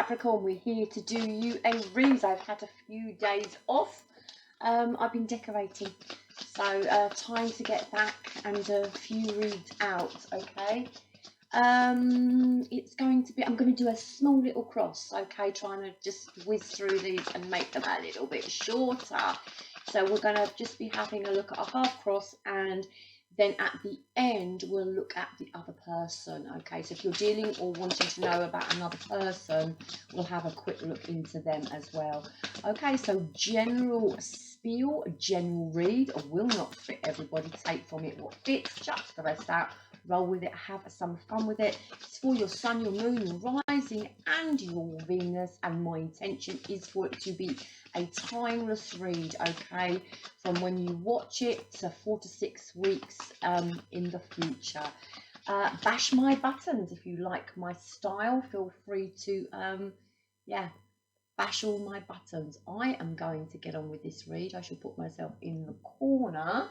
Capricorn, we're here to do you a read. I've had a few days off. I've been decorating, so time to get back and a few reads out. Okay. It's going to be, I'm going to do a small little cross, okay, trying to just whiz through these and make them a little bit shorter. So we're going to just be having a look at a half cross, and then at the end we'll look at the other person. Okay, so if you're dealing or wanting to know about another person, we'll have a quick look into them as well. Okay, so general spiel, general read. I will not fit everybody. Take from it what fits, chuck the rest out, roll with it, have some fun with it. It's for your sun, your moon, your rising and your Venus, and my intention is for it to be a timeless read, okay, from when you watch it to 4 to 6 weeks in the future. Bash my buttons if you like my style. Feel free to yeah, bash all my buttons. I am going to get on with this read. I shall put myself in the corner.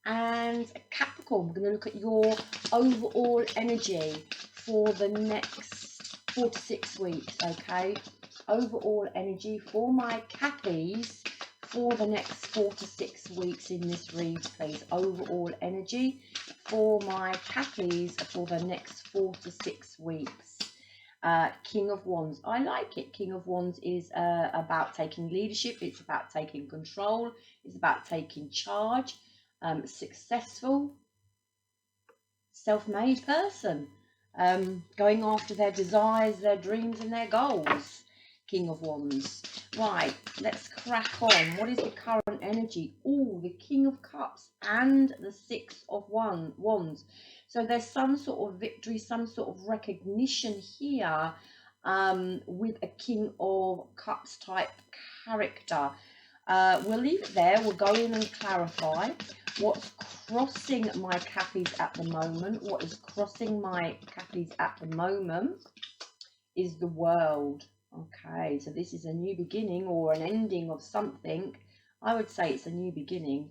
And Capricorn, we're going to look at your overall energy for the next 4 to 6 weeks, okay? Overall energy for my Cappies for the next 4 to 6 weeks in this read, please. Overall energy for my Cappies for the next 4 to 6 weeks. King of Wands, I like it. King of Wands is about taking leadership. It's about taking control. It's about taking charge. Successful, self-made person, going after their desires, their dreams and their goals. King of Wands. Right, let's crack on. What is the current energy? Oh, the King of Cups and the Six of Wands. So there's some sort of victory, some sort of recognition here with a King of Cups type character. We'll leave it there. We'll go in and clarify what's crossing my Cappies at the moment. What is crossing my Cappies at the moment is the World. Okay, so this is a new beginning or an ending of something. I would say it's a new beginning,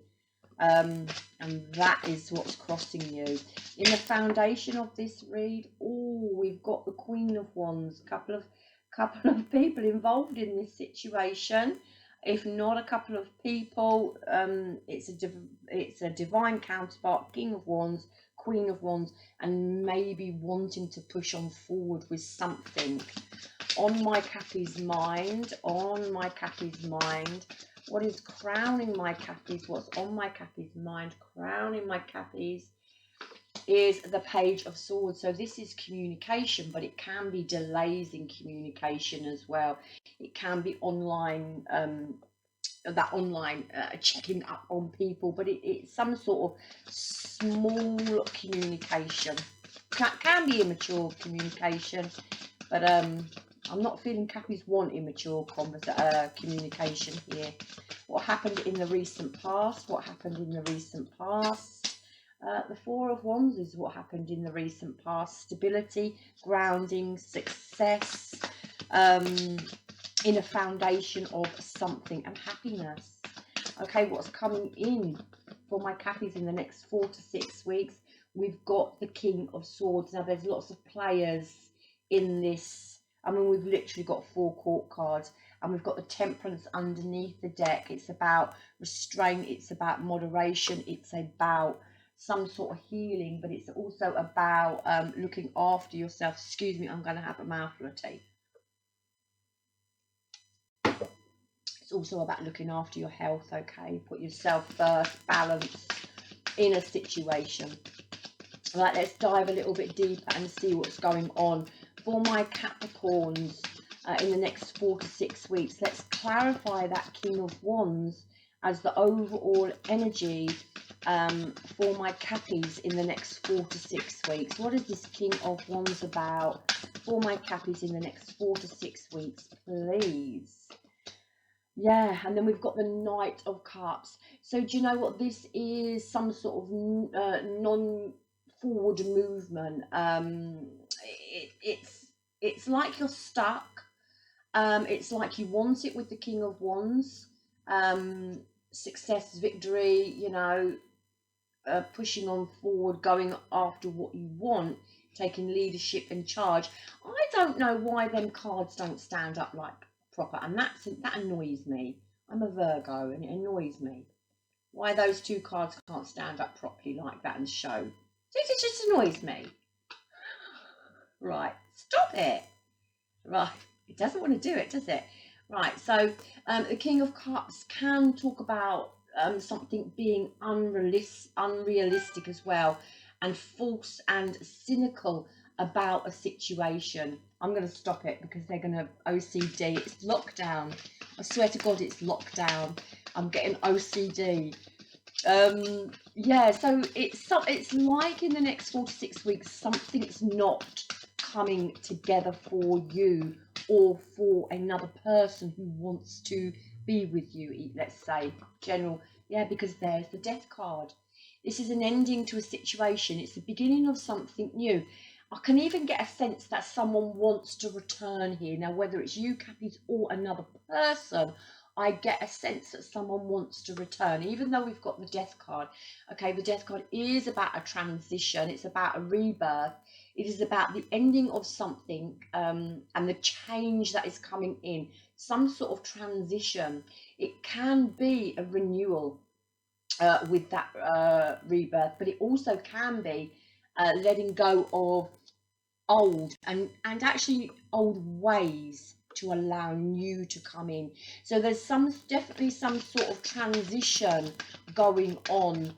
and that is what's crossing you. In the foundation of this read, oh, we've got the Queen of Wands. Couple of people involved in this situation. If not a couple of people, it's a divine counterpart, King of Wands, Queen of Wands, and maybe wanting to push on forward with something. On my Cappy's mind, what is crowning my Cappies? What's on my Cappy's mind? Crowning my Cappies is the Page of Swords. So this is communication, but it can be delays in communication as well. It can be online, checking up on people, but it's some sort of small communication. Can be immature communication, but I'm not feeling Cappies want immature communication here. What happened in the recent past? What happened in the recent past? The Four of Wands is what happened in the recent past. Stability, grounding, success, in a foundation of something, and happiness. Okay, what's coming in for my Cappies in the next 4 to 6 weeks? We've got the King of Swords. Now, there's lots of players in this. I mean, we've literally got 4 court cards, and we've got the Temperance underneath the deck. It's about restraint. It's about moderation. It's about some sort of healing, but it's also about looking after yourself. Excuse me, I'm going to have a mouthful of tea. It's also about looking after your health, okay? Put yourself first, balance in a situation. Right, let's dive a little bit deeper and see what's going on for my Capricorns in the next 4 to 6 weeks. Let's clarify that King of Wands as the overall energy for my Cappies in the next 4 to 6 weeks. What is this King of Wands about for my Cappies in the next 4 to 6 weeks, please? Yeah, and then we've got the Knight of Cups. So do you know what this is? Some sort of non-forward movement. It's like you're stuck. It's like you want it with the King of Wands. Success, victory, you know, pushing on forward, going after what you want. taking leadership and charge. I don't know why them cards don't stand up like proper, and that annoys me. I'm a Virgo, and it annoys me why those two cards can't stand up properly like that and show. It just annoys me. Right, stop it. Right, it doesn't want to do it, does it? Right, so the King of Cups can talk about something being unrealistic as well, and false and cynical about a situation. I'm going to stop it because they're going to OCD. It's lockdown. I swear to God, it's lockdown. I'm getting OCD. Yeah, so it's like in the next 4 to 6 weeks, something's not coming together for you or for another person who wants to be with you, let's say. General, yeah, because there's the Death card. This is an ending to a situation. It's the beginning of something new. I can even get a sense that someone wants to return here. Now, whether it's you, Cappies, or another person, I get a sense that someone wants to return, even though we've got the Death card. Okay, the Death card is about a transition. It's about a rebirth. It is about the ending of something and the change that is coming in, some sort of transition. It can be a renewal with that rebirth, but it also can be letting go of old and actually old ways to allow new to come in. So there's definitely some sort of transition going on,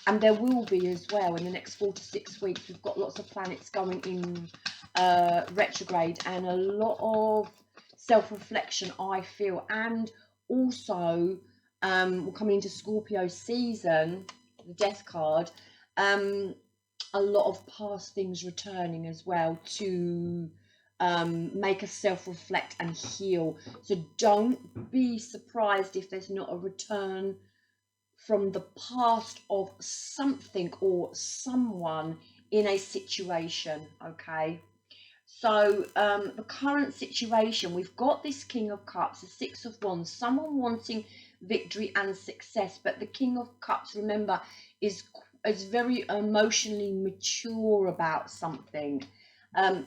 and there will be as well in the next 4 to 6 weeks. We've got lots of planets going in retrograde, and a lot of self-reflection, I feel. And also we're coming into Scorpio season, the Death card, a lot of past things returning as well to make us self-reflect and heal. So don't be surprised if there's not a return from the past of something or someone in a situation. Okay, so the current situation, we've got this King of Cups, the Six of Wands, someone wanting victory and success, but the King of Cups, remember, is very emotionally mature about something. And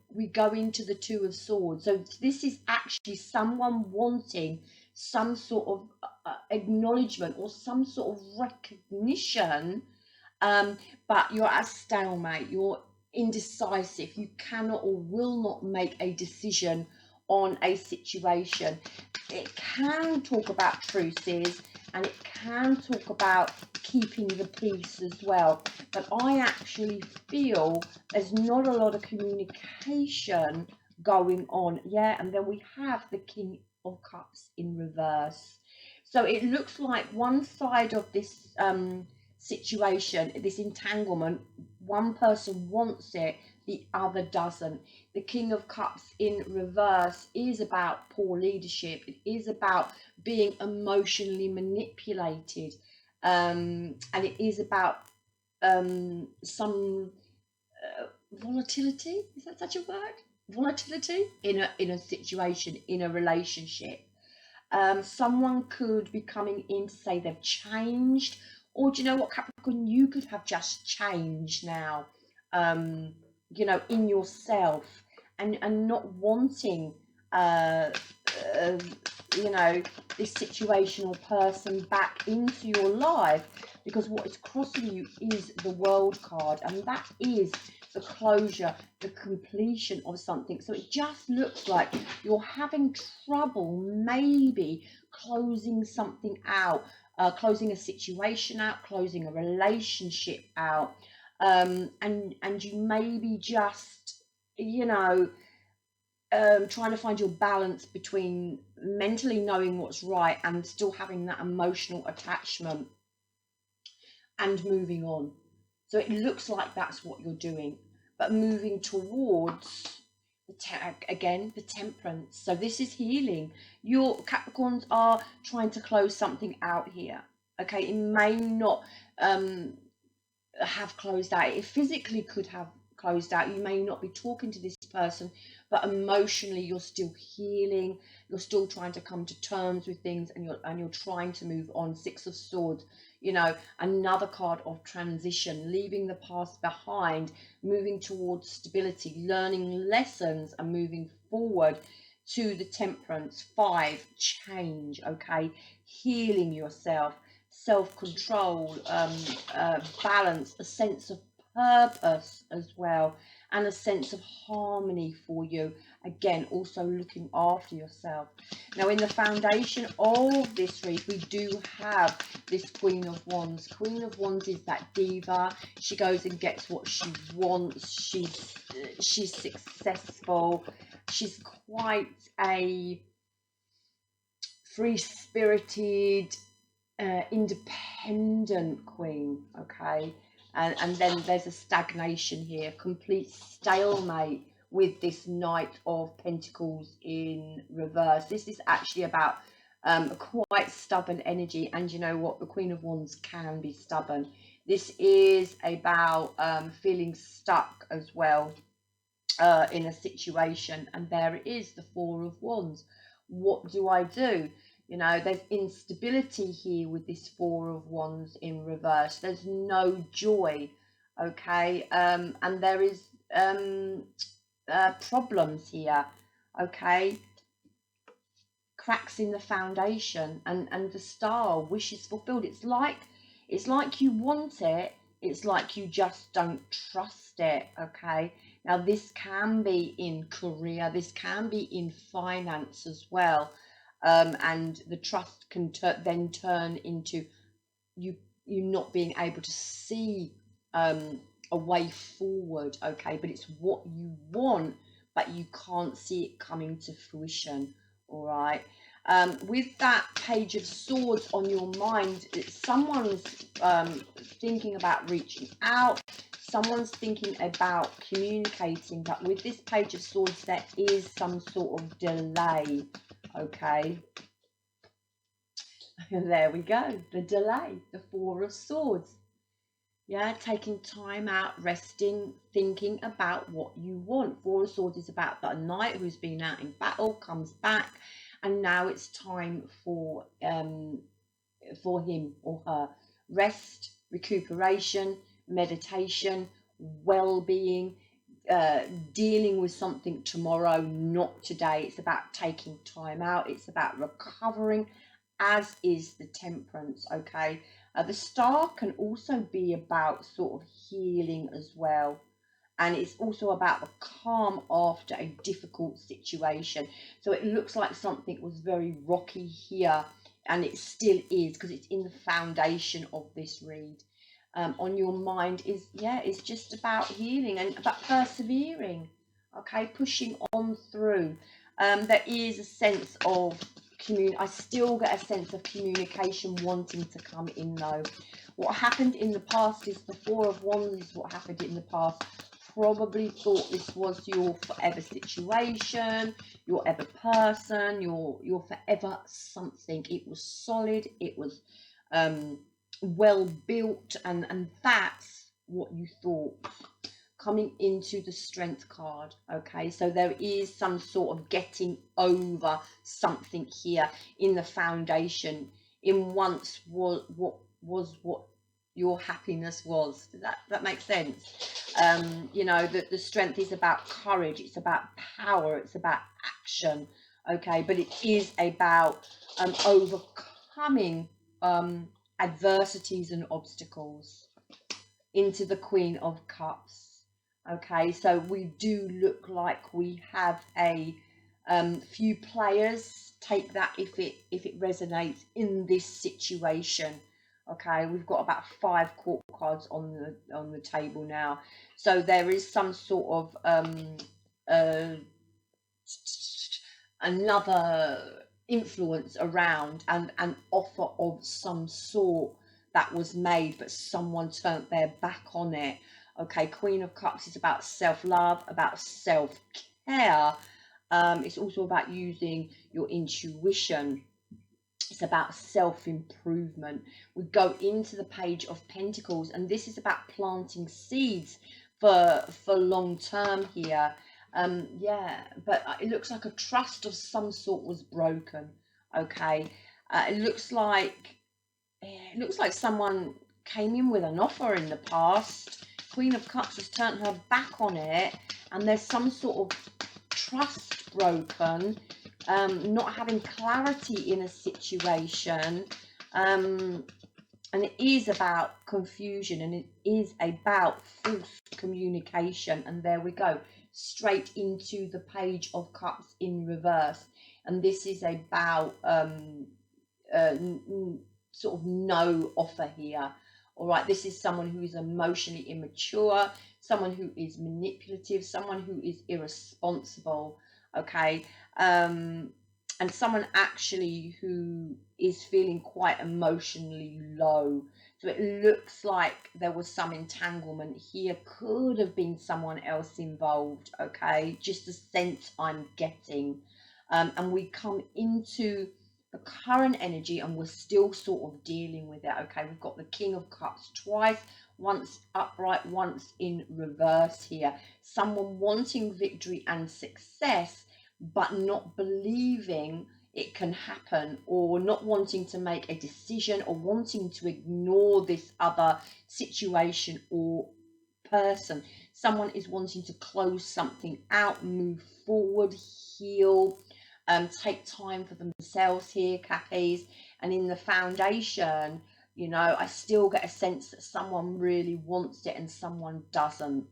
we go into the Two of Swords. So this is actually someone wanting some sort of acknowledgement or some sort of recognition, but you're at a stalemate, you're indecisive, you cannot or will not make a decision on a situation. It can talk about truces, and it can talk about keeping the peace as well, but I actually feel there's not a lot of communication going on. Yeah, and then we have the King of Cups in reverse. So it looks like one side of this situation, this entanglement, one person wants it, the other doesn't. The King of Cups in reverse is about poor leadership. It is about being emotionally manipulated, and it is about some volatility. Is that such a word? Volatility in a situation, in a relationship. Someone could be coming in to say they've changed, or do you know what, Capricorn, you could have just changed now, you know, in yourself, and not wanting you know, this situational person back into your life, because what is crossing you is the World card, and that is the closure, the completion of something. So it just looks like you're having trouble maybe closing something out, closing a situation out, closing a relationship out, and you maybe just, you know, trying to find your balance between mentally knowing what's right and still having that emotional attachment and moving on. So it looks like that's what you're doing, but moving towards the Temperance. So this is healing. Your Capricorns are trying to close something out here. Okay, it may not have closed out. It physically could have closed out. You may not be talking to this person, but emotionally you're still healing, you're still trying to come to terms with things, and you're trying to move on. Six of Swords, you know, another card of transition, leaving the past behind, moving towards stability, learning lessons and moving forward. To the Temperance, 5, change, okay, healing yourself, self-control, balance, a sense of purpose as well, and a sense of harmony for you. Again, also looking after yourself. Now, in the foundation of this read, we do have this Queen of Wands. Queen of Wands is that diva. She goes and gets what she wants. She's successful. She's quite a free-spirited, independent queen, okay? And then there's a stagnation here, complete stalemate with this Knight of Pentacles in reverse. This is actually about quite stubborn energy, and you know what, the Queen of Wands can be stubborn. This is about feeling stuck as well in a situation, and there it is, the Four of Wands. What do I do? You know, there's instability here with this Four of Wands in reverse. There's no joy, okay? And there is problems here, okay? Cracks in the foundation, and the Star, wishes fulfilled. It's like you want it, it's like you just don't trust it, okay? Now, this can be in career, this can be in finance as well. And the trust can then turn into you not being able to see a way forward, okay? But it's what you want, but you can't see it coming to fruition, all right? With that Page of Swords on your mind, someone's thinking about reaching out, someone's thinking about communicating, but with this Page of Swords there is some sort of delay, okay? There we go, the delay, the Four of Swords. Yeah, taking time out, resting, thinking about what you want. Four of Swords is about the knight who's been out in battle, comes back, and now it's time for him or her. Rest, recuperation, meditation, well-being, dealing with something tomorrow, not today. It's about taking time out. It's about recovering, as is the Temperance, okay? The Star can also be about sort of healing as well. And it's also about the calm after a difficult situation. So it looks like something was very rocky here, and it still is, because it's in the foundation of this read. On your mind is, yeah, it's just about healing and about persevering, okay, pushing on through. There is a sense of I still get a sense of communication wanting to come in though. What happened in the past is the Four of Wands is what happened in the past. Probably thought this was your forever situation, your ever person, your forever something. It was solid, it was well built, and that's what you thought. Coming into the Strength card, okay, so there is some sort of getting over something here in the foundation, in once what your happiness was. Does that make sense? You know, the Strength is about courage, it's about power, it's about action, okay, but it is about overcoming adversities and obstacles. Into the Queen of Cups. Okay, so we do look like we have a few players. Take that if it resonates in this situation. Okay, we've got about 5 court cards on the table now, so there is some sort of another influence around, and an offer of some sort that was made, but someone turned their back on it. Okay, Queen of Cups is about self-love, about self-care. It's also about using your intuition. It's about self-improvement. We go into the Page of Pentacles, and this is about planting seeds for long term here. Yeah, but it looks like a trust of some sort was broken. Okay, it looks like someone came in with an offer in the past. Queen of Cups has turned her back on it, and there's some sort of trust broken, not having clarity in a situation, and it is about confusion, and it is about false communication. And there we go, straight into the Page of Cups in reverse. And this is about sort of no offer here. All right, this is someone who is emotionally immature, someone who is manipulative, someone who is irresponsible. Okay, and someone actually who is feeling quite emotionally low. So it looks like there was some entanglement here, could have been someone else involved. Okay, just the sense I'm getting. And we come into the current energy and we're still sort of dealing with it. Okay, we've got the King of Cups twice, once upright, once in reverse here. Someone wanting victory and success, but not believing it can happen, or not wanting to make a decision, or wanting to ignore this other situation or person. Someone is wanting to close something out, move forward, heal, take time for themselves here, Cappies. And in the foundation, you know, I still get a sense that someone really wants it and someone doesn't.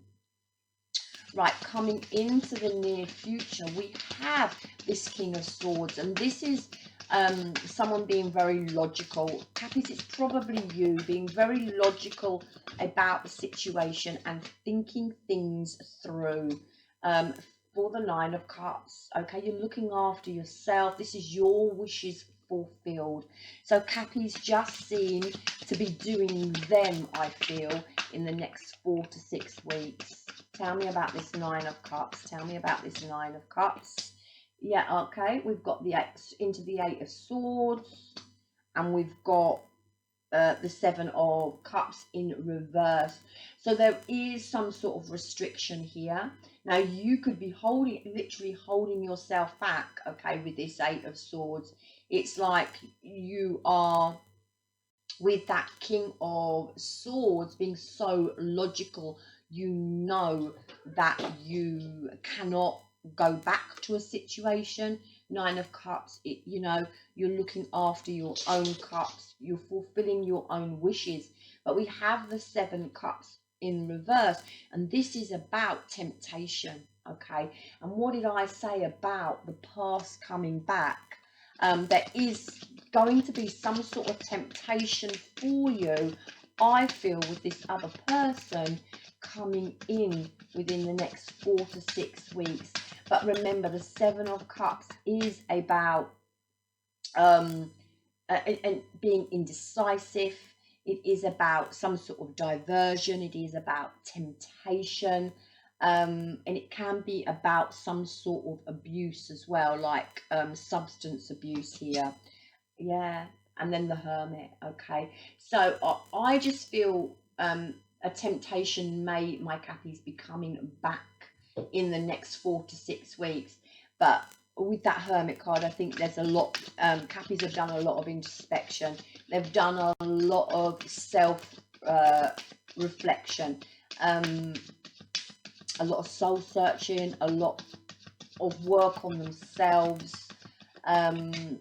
Right, coming into the near future, we have this King of Swords, and this is someone being very logical. Cappies, it's probably you being very logical about the situation and thinking things through. For the Nine of Cups, okay, you're looking after yourself. This is your wishes fulfilled. So Cappies just seem to be doing them, I feel, in the next 4 to 6 weeks. Tell me about this Nine of Cups. Tell me about this Nine of Cups. Yeah, okay, we've got the into the Eight of Swords, and we've got the Seven of Cups in reverse. So there is some sort of restriction here. Now you could be literally holding yourself back, okay, with this Eight of Swords. It's like you are, with that King of Swords, being so logical, you know that you cannot go back to a situation. Nine of Cups, you know, you're looking after your own cups, you're fulfilling your own wishes. But we have the Seven Cups in reverse, and this is about temptation. Okay, and what did I say about the past coming back? There is going to be some sort of temptation for you, I feel, with this other person coming in within the next 4 to 6 weeks. But remember, the Seven of Cups is about and being indecisive. It is about some sort of diversion. It is about temptation. And it can be about some sort of abuse as well, like substance abuse here. Yeah, and then the Hermit. Okay, so I just feel a temptation my Cappies be coming back in the next 4 to 6 weeks. But with that Hermit card, I think there's a lot, Cappies have done a lot of introspection. They've done a lot of self reflection, a lot of soul searching, a lot of work on themselves, and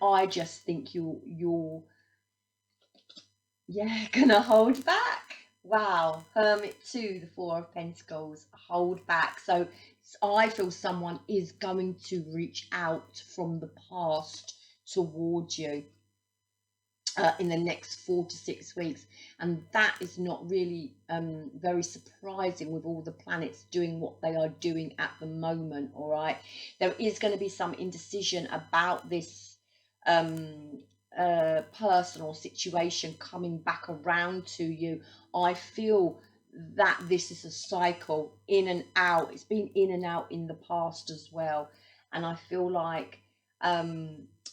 I just think you're gonna hold back. Wow, Hermit 2, the Four of Pentacles, hold back. So I feel someone is going to reach out from the past towards you in the next 4 to 6 weeks, and that is not really very surprising with all the planets doing what they are doing at the moment. All right, there is going to be some indecision about this personal situation coming back around to you. I feel that this is a cycle, in and out. It's been in and out in the past as well, and I feel like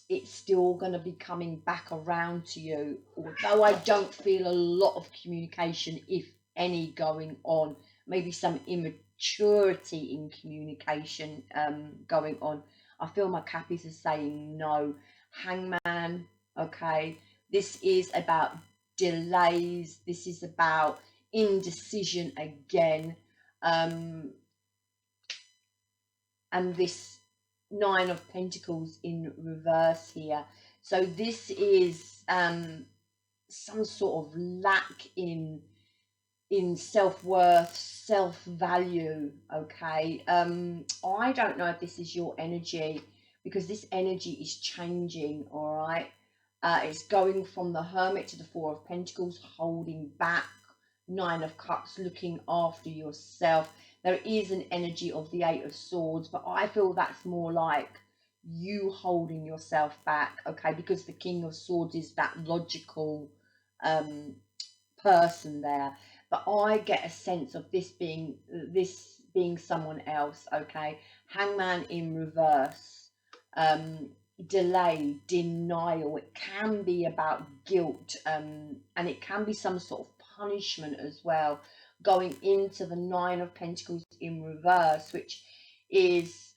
it's still going to be coming back around to you, although I don't feel a lot of communication, if any, going on. Maybe some maturity in communication going on. I feel my Cappies are saying no. Hangman, okay, this is about delays, this is about indecision again, and this Nine of Pentacles in reverse here. So this is some sort of lack in self-worth, self-value, okay. I don't know if this is your energy, because this energy is changing, all right. It's going from the Hermit to the Four of Pentacles, holding back, Nine of Cups, looking after yourself. There is an energy of the Eight of Swords, but I feel that's more like you holding yourself back, okay, because the King of Swords is that logical person there. But I get a sense of this being someone else, okay. Hangman in reverse, delay, denial. It can be about guilt, and it can be some sort of punishment as well, going into the Nine of Pentacles in reverse, which is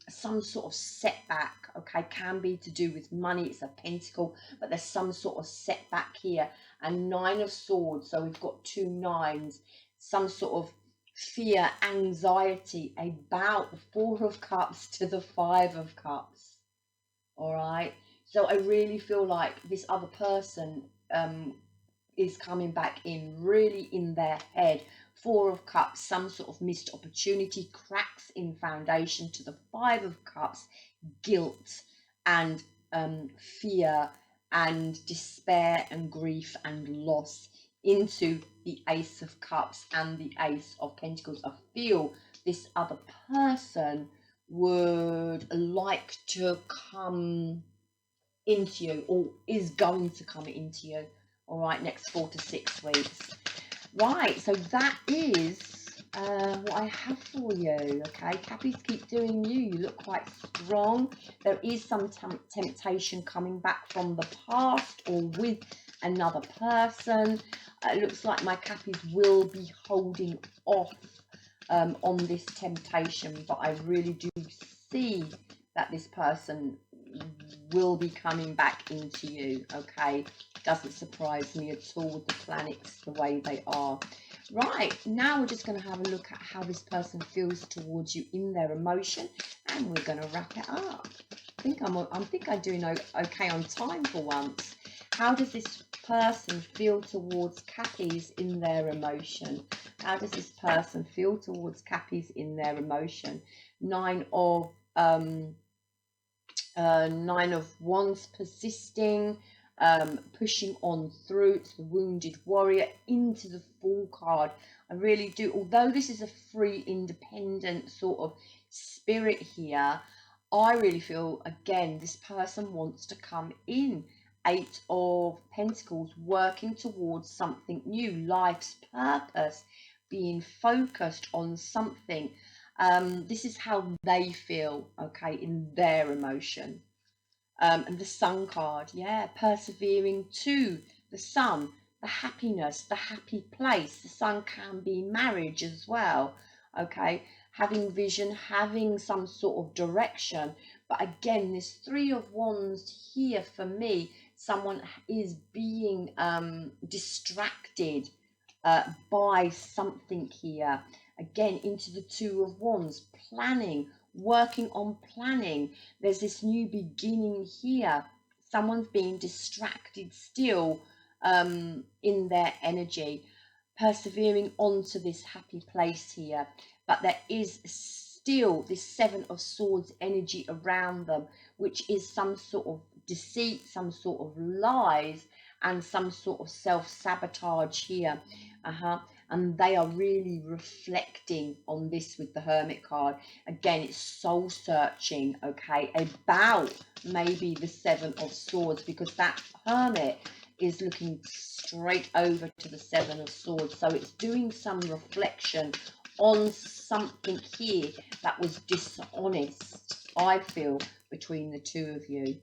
some sort of setback, okay. Can be to do with money. It's a pentacle, but there's some sort of setback here. And Nine of Swords, so we've got two nines, some sort of fear, anxiety about the Four of Cups to the Five of Cups, all right. So I really feel like this other person is coming back in, really in their head. Four of Cups, some sort of missed opportunity, cracks in foundation to the Five of Cups, guilt and fear and despair and grief and loss, into the Ace of Cups and the Ace of Pentacles. I feel this other person would like to come into you, or is going to come into you, all right, next 4 to 6 weeks. Right, so that is what I have for you, okay. Cappies, keep doing you. You look quite strong. There is some temptation coming back from the past or with another person. It looks like my Cappies will be holding off on this temptation, but I really do see that this person will be coming back into you, okay. Doesn't surprise me at all with the planets the way they are. Right, now we're just going to have a look at how this person feels towards you in their emotion, and we're going to wrap it up. I think I'm doing okay on time for once. How does this person feel towards Cappies in their emotion? How does this person feel towards Cappies in their emotion? Nine of Wands, persisting, pushing on through. It's the Wounded Warrior into the Fool card. I really do, although this is a free, independent sort of spirit here, I really feel, again, this person wants to come in. Eight of Pentacles, working towards something new, life's purpose, being focused on something. This is how they feel, okay, in their emotion. And the Sun card, yeah, persevering to the Sun, the happiness, the happy place. The Sun can be marriage as well, okay, having vision, having some sort of direction. But again, this Three of Wands here, for me, someone is being distracted by something here. Again, into the Two of Wands, planning, working on planning. There's this new beginning here. Someone's being distracted still in their energy, persevering onto this happy place here. But there is still this Seven of Swords energy around them, which is some sort of deceit, some sort of lies, and some sort of self-sabotage here. And they are really reflecting on this with the Hermit card. Again, it's soul searching, okay, about maybe the Seven of Swords, because that Hermit is looking straight over to the Seven of Swords. So it's doing some reflection on something here that was dishonest, I feel, between the two of you.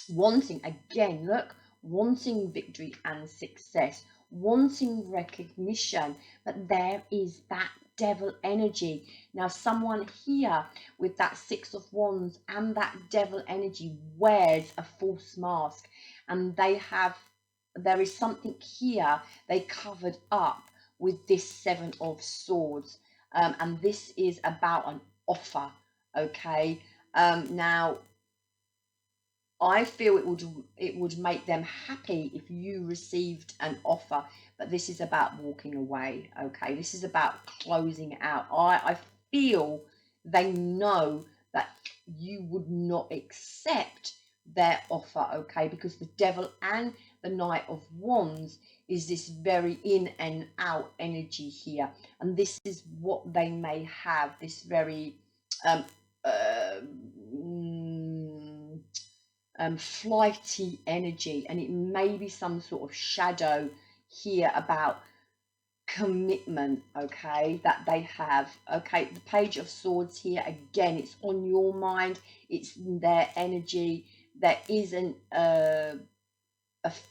Wanting, again, look, wanting victory and success, wanting recognition, but there is that devil energy. Now someone here with that Six of Wands and that devil energy wears a false mask, and there is something here they covered up with this Seven of Swords, and this is about an offer. Okay, now I feel it would make them happy if you received an offer, but this is about walking away. Okay, this is about closing it out. I feel they know that you would not accept their offer. Okay, because the Devil and the Knight of Wands is this very in and out energy here, and this is what they may have, this very flighty energy, and it may be some sort of shadow here about commitment, okay, that they have. Okay, the Page of Swords here, again, it's on your mind, it's their energy. There isn't a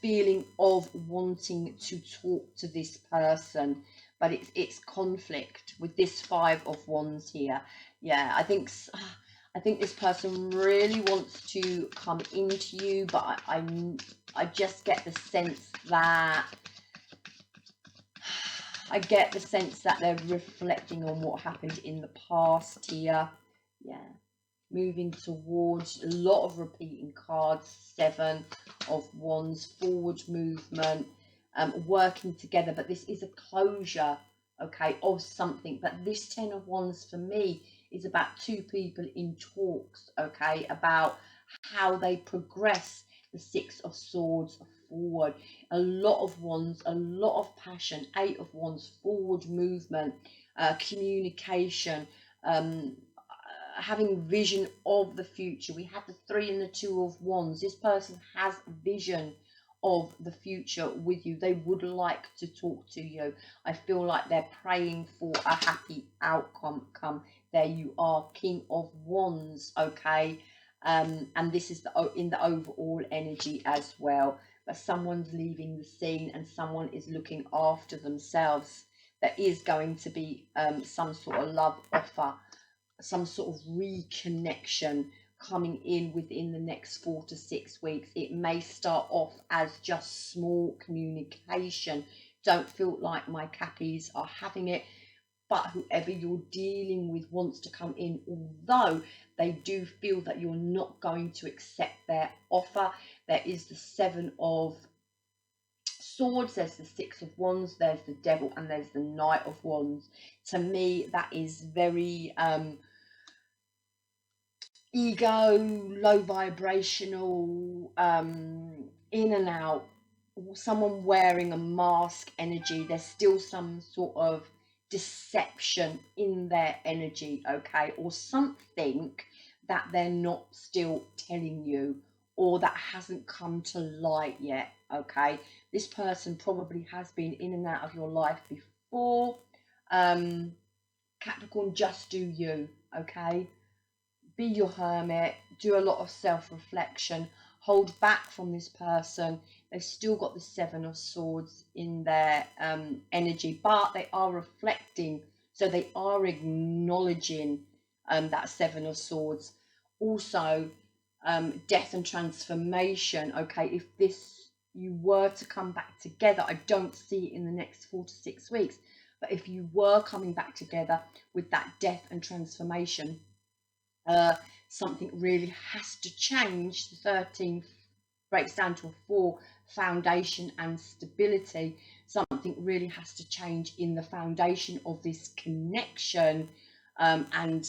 feeling of wanting to talk to this person, but it's conflict with this Five of Wands here. Yeah, I think this person really wants to come into you, but I just get the sense that they're reflecting on what happened in the past here. Yeah, moving towards a lot of repeating cards. Seven of Wands, forward movement, working together, but this is a closure, okay, of something. But this Ten of Wands for me is about two people in talks, okay, about how they progress the Six of Swords forward. A lot of Wands, a lot of passion. Eight of Wands, forward movement, communication, having vision of the future. We have the Three and the Two of Wands. This person has vision of the future with you. They would like to talk to you. I feel like they're praying for a happy outcome. There you are, King of Wands, okay, and this is in the overall energy as well. But someone's leaving the scene and someone is looking after themselves. There is going to be some sort of love offer, some sort of reconnection coming in within the next 4 to 6 weeks. It may start off as just small communication. Don't feel like my Cappies are having it, but whoever you're dealing with wants to come in, although they do feel that you're not going to accept their offer. There is the Seven of Swords, there's the Six of Wands, there's the Devil, and there's the Knight of Wands. To me, that is very ego, low vibrational, in and out, someone wearing a mask energy. There's still some sort of deception in their energy, okay, or something that they're not still telling you, or that hasn't come to light yet, okay. This person probably has been in and out of your life before. Capricorn, just do you, okay. Be your hermit, do a lot of self-reflection, hold back from this person. They've still got the Seven of Swords in their energy, but they are reflecting, so they are acknowledging that Seven of Swords. Also, death and transformation, okay. If you were to come back together, I don't see it in the next 4 to 6 weeks, but if you were coming back together with that death and transformation, something really has to change. The 13 breaks down to a 4, foundation and stability. Something really has to change in the foundation of this connection, and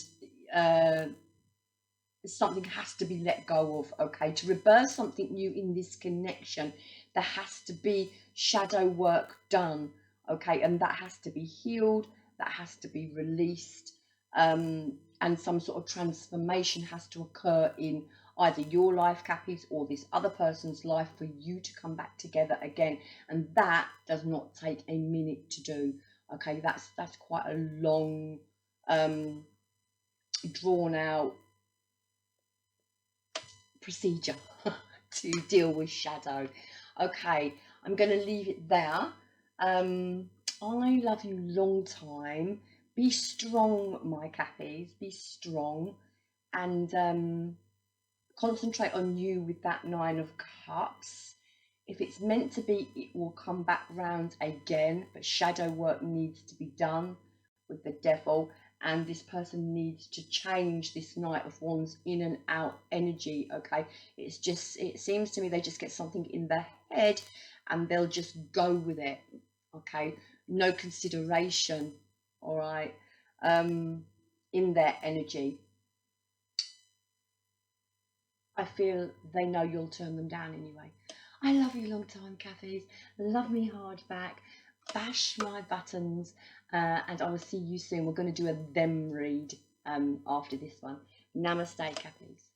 something has to be let go of, okay. To rebirth something new in this connection, there has to be shadow work done, okay, and that has to be healed, that has to be released, and some sort of transformation has to occur in either your life, Cappies, or this other person's life for you to come back together again. And that does not take a minute to do, okay. That's quite a long, drawn out procedure to deal with shadow. Okay, I'm going to leave it there. I love you long time. be strong, my Cappies, be strong, and concentrate on you with that Nine of Cups. If it's meant to be, it will come back round again, but shadow work needs to be done with the Devil, and this person needs to change this Knight of Wands in and out energy. Okay, it's just, it seems to me they just get something in their head and they'll just go with it. Okay, no consideration. All right, in their energy. I feel they know you'll turn them down anyway. I love you long time, Cathies. Love me hard back. Bash my buttons, and I will see you soon. We're going to do a them read after this one. Namaste, Cathies.